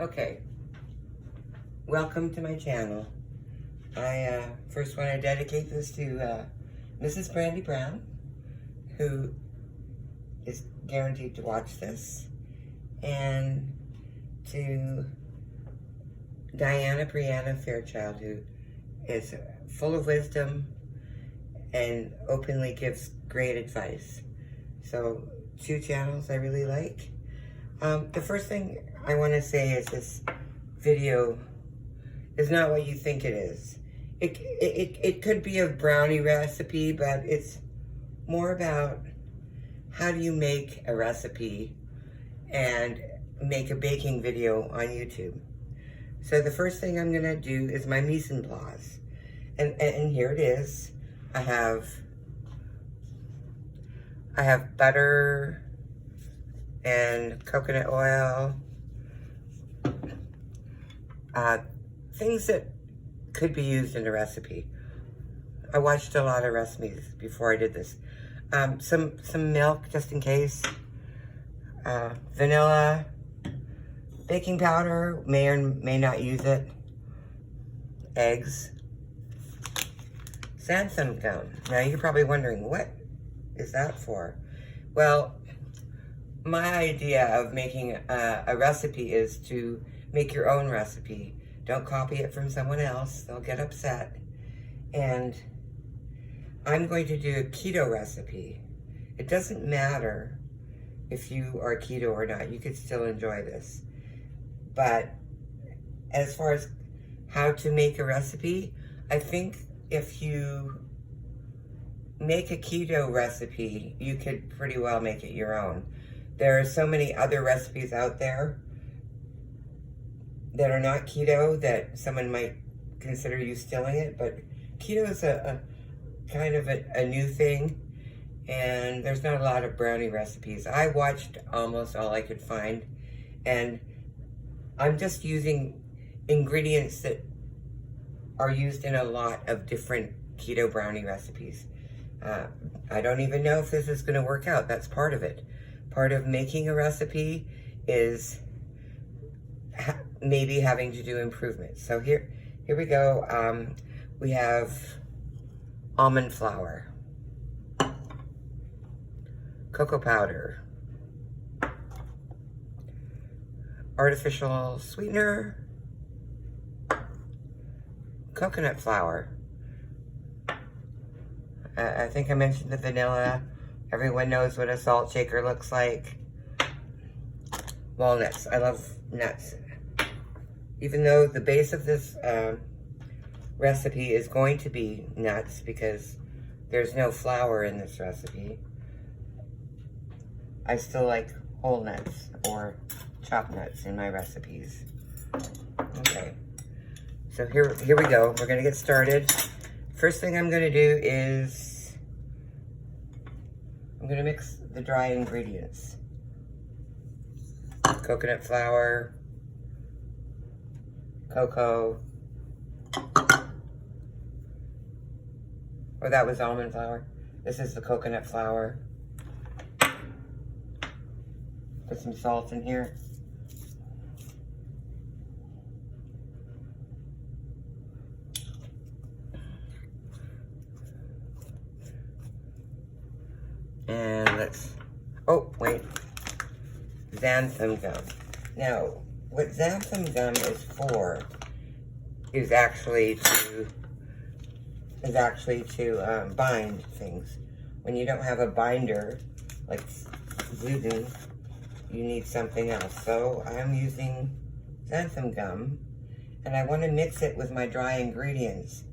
Okay, welcome to my channel. I first want to dedicate this to Mrs. Brandy Brown, who is guaranteed to watch this, and to Diana Brianna Fairchild, who is full of wisdom and openly gives great advice. So, two channels I really like. The first thing I want to say is this video is not what you think it is. It could be a brownie recipe, but it's more about how do you make a recipe and make a baking video on YouTube. So the first thing I'm gonna do is my mise en place. And here it is. I have butter and coconut oil, things that could be used in a recipe. I watched a lot of recipes before I did this. Some milk, just in case. Vanilla, baking powder, may or may not use it. Eggs. Xanthan gum. Now you're probably wondering, what is that for? Well, my idea of making a recipe is to make your own recipe. Don't copy it from someone else. They'll get upset. And I'm going to do a keto recipe. It doesn't matter if you are keto or not. You could still enjoy this. But as far as how to make a recipe, I think if you make a keto recipe, you could pretty well make it your own. There are so many other recipes out there that are not keto that someone might consider you stealing it, but keto is a kind of a new thing, and there's not a lot of brownie recipes. I watched almost all I could find, and I'm just using ingredients that are used in a lot of different keto brownie recipes. I don't even know if this is going to work out. That's part of it. Part of making a recipe is maybe having to do improvements. So here we go. We have almond flour, cocoa powder, artificial sweetener, coconut flour. I think I mentioned the vanilla. Everyone knows what a salt shaker looks like. Walnuts. I love nuts. Even though the base of this recipe is going to be nuts because there's no flour in this recipe, I still like whole nuts or chopped nuts in my recipes. Okay. So here we go. We're gonna get started. First thing I'm gonna do is I'm gonna mix the dry ingredients. Coconut flour, cocoa, or that was almond flour. This is the coconut flour. Put some salt in here. And oh wait, xanthan gum. Now, what xanthan gum is for is actually to bind things. When you don't have a binder, like gluten, you need something else. So I'm using xanthan gum, and I want to mix it with my dry ingredients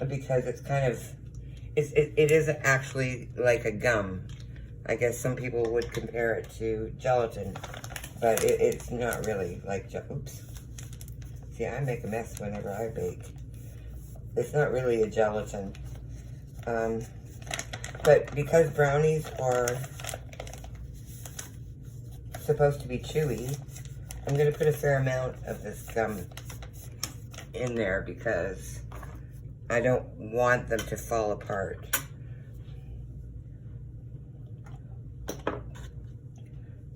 because it's kind of, it isn't actually like a gum. I guess some people would compare it to gelatin, but it's not really like, oops. See, I make a mess whenever I bake. It's not really a gelatin. But because brownies are supposed to be chewy, I'm gonna put a fair amount of this gum in there because I don't want them to fall apart.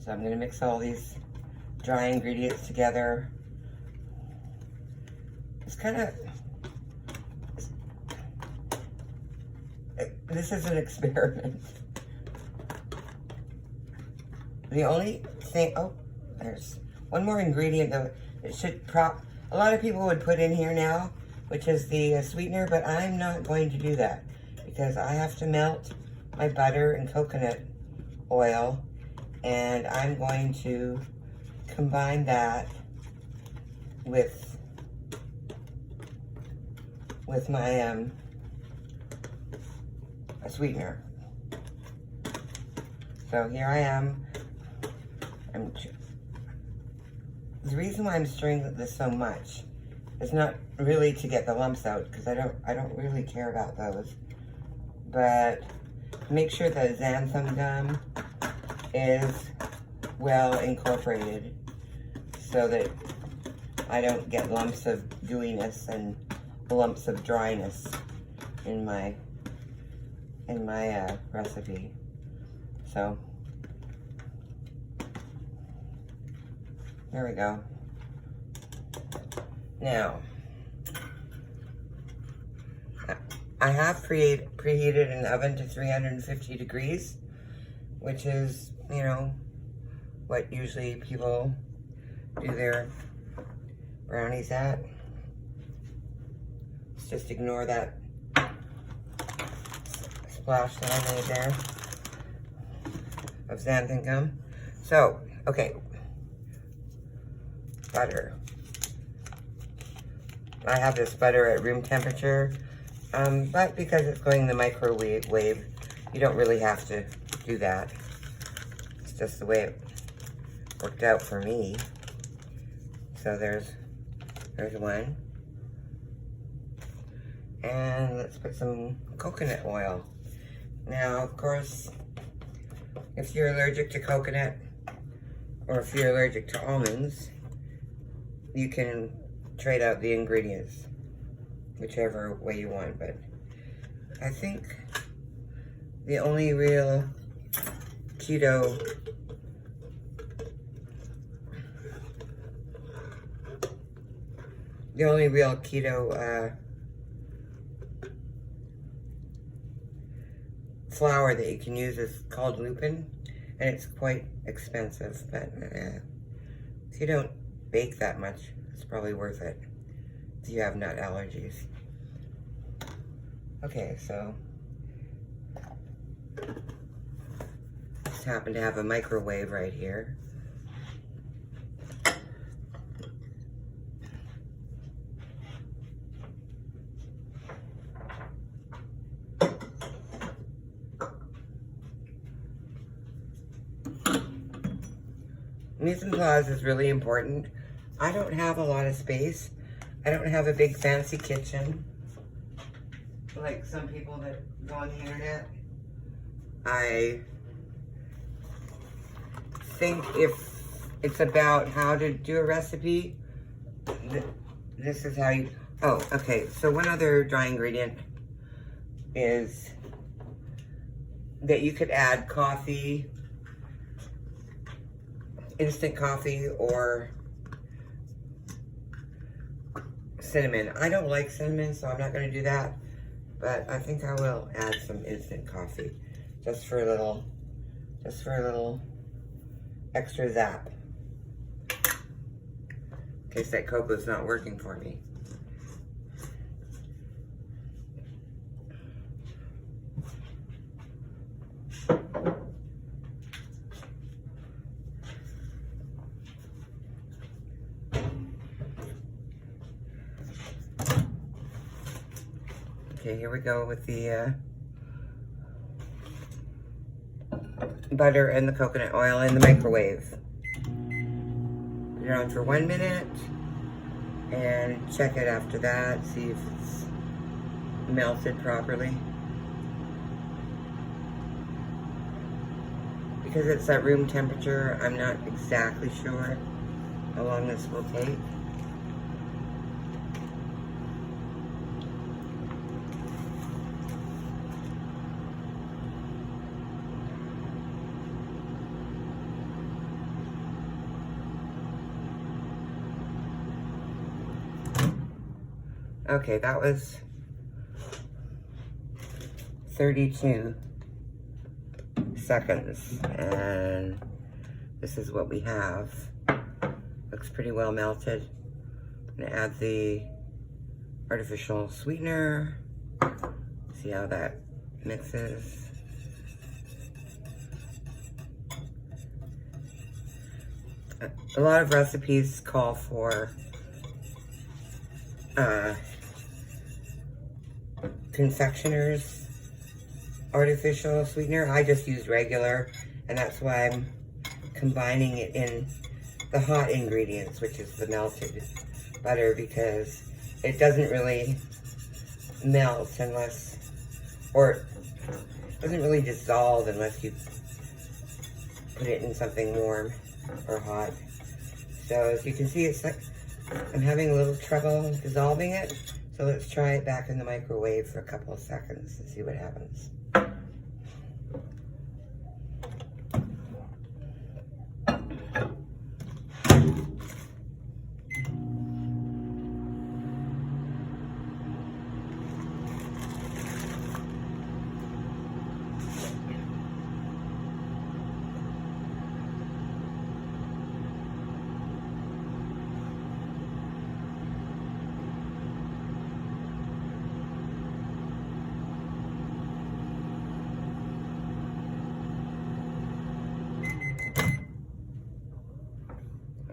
So I'm gonna mix all these dry ingredients together. It's kind of, this is an experiment. The only thing, oh, there's one more ingredient that it should a lot of people would put in here now, which is the sweetener, but I'm not going to do that because I have to melt my butter and coconut oil, and I'm going to combine that with my sweetener. So here I am. The reason why I'm stirring this so much is not really to get the lumps out, because I don't really care about those, but make sure the xanthan gum is well incorporated so that I don't get lumps of gooiness and lumps of dryness in my recipe. So there we go. Now, I have preheated an oven to 350 degrees, which is, you know, what usually people do their brownies at. Let's just ignore that splash that I made there of xanthan gum. So, okay. Butter. I have this butter at room temperature, but because it's going in the microwave, you don't really have to do that. It's just the way it worked out for me. So there's one. And let's put some coconut oil. Now, of course, if you're allergic to coconut, or if you're allergic to almonds, you can trade out the ingredients, whichever way you want, but I think the only real keto flour that you can use is called lupin, and it's quite expensive, but if you don't bake that much, it's probably worth it if you have nut allergies. Okay, so just happen to have a microwave right here. Mise en place is really important. I don't have a lot of space. I don't have a big fancy kitchen like some people that go on the internet. I think if it's about how to do a recipe, this is how you, oh, okay. So one other dry ingredient is that you could add coffee, instant coffee, or cinnamon. I don't like cinnamon, so I'm not going to do that, but I think I will add some instant coffee just for a little extra zap in case that cocoa's not working for me. Okay, here we go with the butter and the coconut oil in the microwave. Put it on for 1 minute and check it after that, see if it's melted properly. Because it's at room temperature, I'm not exactly sure how long this will take. Okay, that was 32 seconds, and this is what we have. Looks pretty well melted. I'm gonna add the artificial sweetener. See how that mixes. A lot of recipes call for confectioner's artificial sweetener. I just use regular, and that's why I'm combining it in the hot ingredients, which is the melted butter, because it doesn't really melt unless, or it doesn't really dissolve unless you put it in something warm or hot. So as you can see, it's like I'm having a little trouble dissolving it. So let's try it back in the microwave for a couple of seconds and see what happens.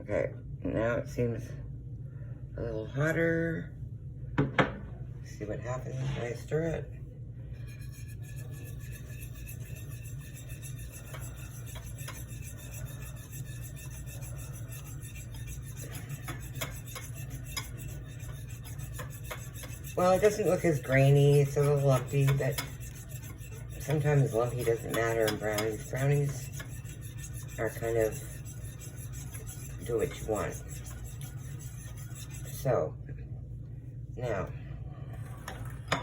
Okay, now it seems a little hotter. See what happens when I stir it. Well, it doesn't look as grainy. It's a little lumpy, but sometimes lumpy doesn't matter in brownies. Brownies are kind of do what you want. So now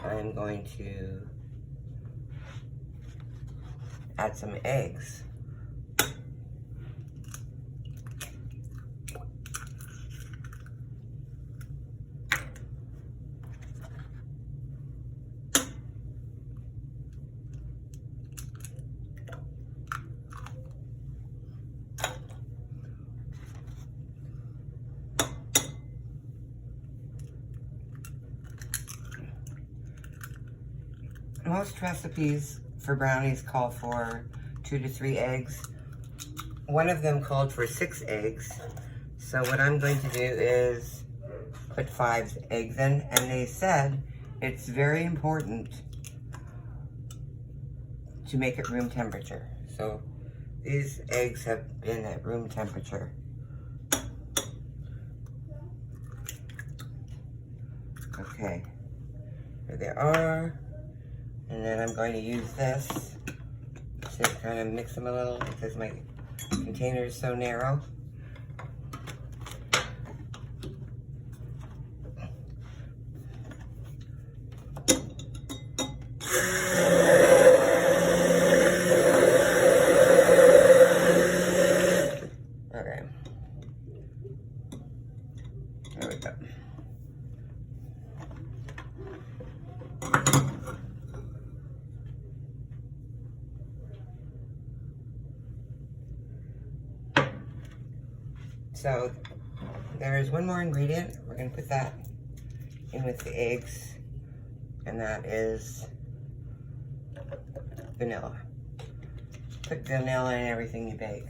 I'm going to add some eggs. Most recipes for brownies call for 2 to 3 eggs. One of them called for 6 eggs. So what I'm going to do is put 5 eggs in, and they said it's very important to make it room temperature. So these eggs have been at room temperature. Okay, here they are. And then I'm going to use this to kind of mix them a little because my container is so narrow. Okay. There we go. So there's one more ingredient. We're going to put that in with the eggs, and that is vanilla. Put vanilla in everything you bake.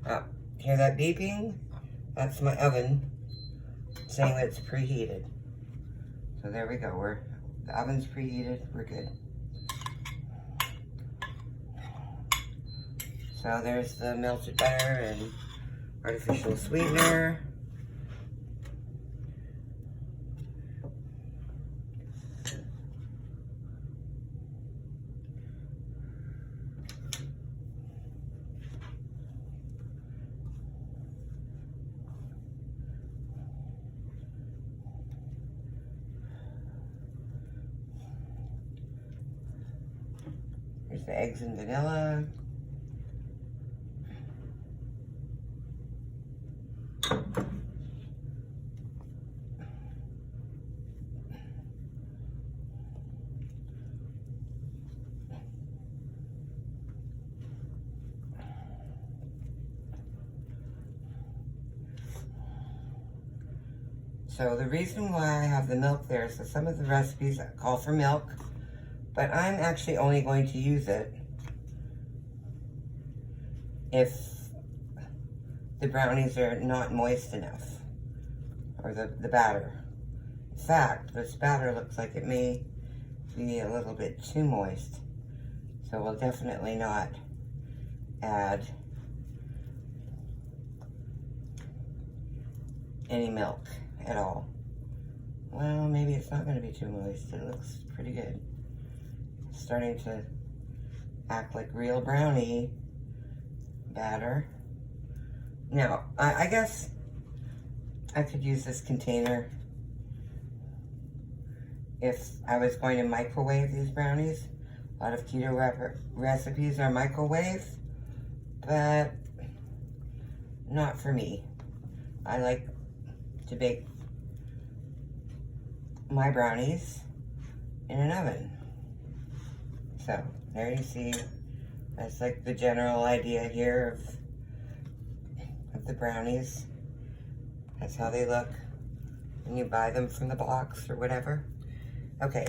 Oh, hear that beeping? That's my oven saying that it's preheated. So there we go. The oven's preheated. We're good. So there's the melted butter and artificial sweetener. There's the eggs and vanilla. So the reason why I have the milk there is that some of the recipes call for milk, but I'm actually only going to use it if the brownies are not moist enough, or the batter. In fact, this batter looks like it may be a little bit too moist, so we'll definitely not add any milk at all. Well, maybe it's not going to be too moist. It looks pretty good. It's starting to act like real brownie batter. Now, I guess I could use this container if I was going to microwave these brownies. A lot of keto recipes are microwave, but not for me. I like to bake my brownies in an oven. So, there you see, that's like the general idea here of the brownies. That's how they look when you buy them from the box or whatever. Okay,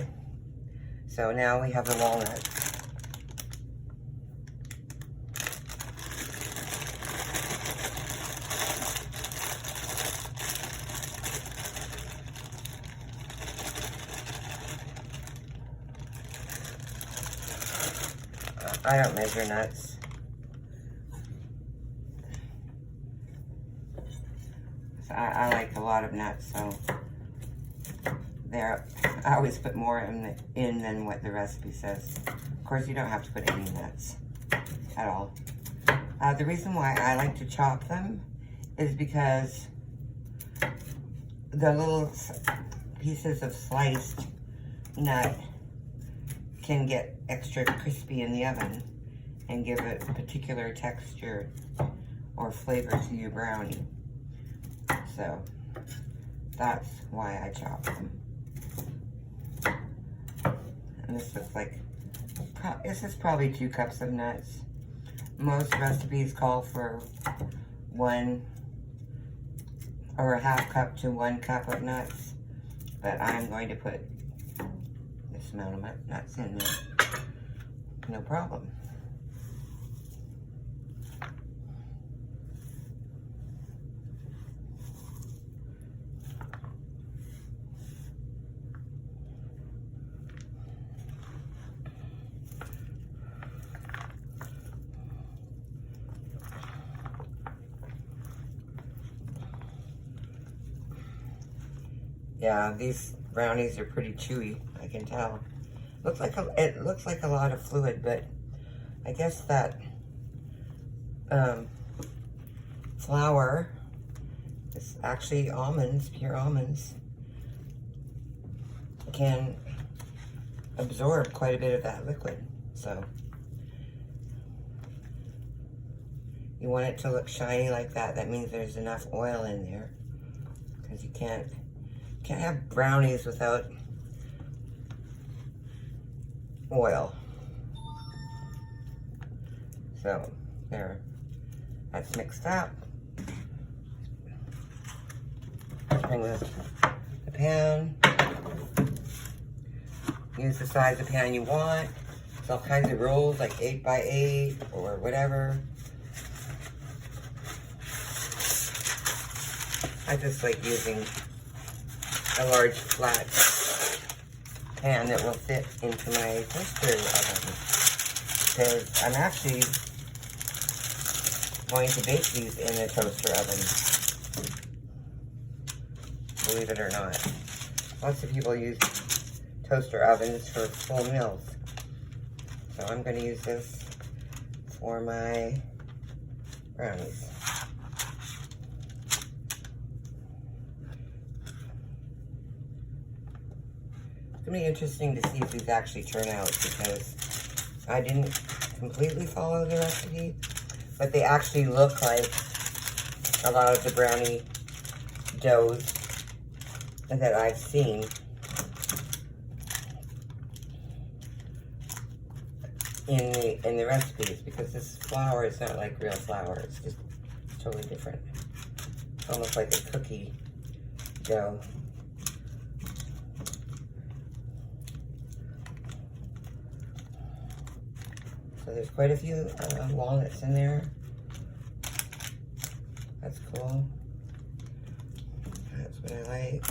so now we have the walnuts. I don't measure nuts. So I like a lot of nuts, so I always put more in than what the recipe says. Of course, you don't have to put any nuts at all. The reason why I like to chop them is because the little pieces of sliced nut can get extra crispy in the oven and give it a particular texture or flavor to your brownie. So that's why I chop them. And this looks like, this is probably 2 cups of nuts. Most recipes call for 1 or a half cup to 1 cup of nuts, but I'm going to put this amount of nuts in there. No problem. Yeah, these brownies are pretty chewy, I can tell. It looks like a lot of fluid, but I guess that flour is actually almonds, pure almonds, can absorb quite a bit of that liquid. So you want it to look shiny like that. That means there's enough oil in there, because you can't have brownies without oil. So there, that's mixed up. Bring this to the pan. Use the size of pan you want. There's all kinds of rolls, like 8 by 8 or whatever. I just like using a large flat pan that will fit into my toaster oven, because I'm actually going to bake these in a toaster oven, believe it or not. Lots of people use toaster ovens for full meals, so I'm going to use this for my brownies. It's going to be interesting to see if these actually turn out, because I didn't completely follow the recipe, but they actually look like a lot of the brownie doughs that I've seen. In the recipes, because this flour is not like real flour. It's just totally different. It's almost like a cookie dough. So there's quite a few walnuts in there. That's cool. That's what I like.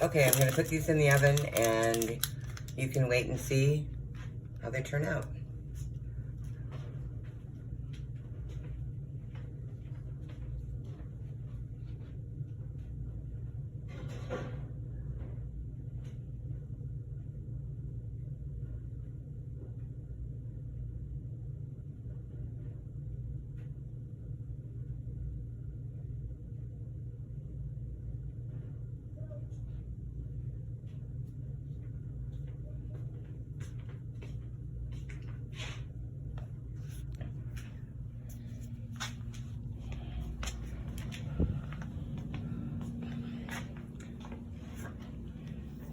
Okay, I'm going to put these in the oven, and you can wait and see how they turn out.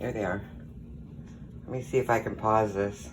There they are. Let me see if I can pause this.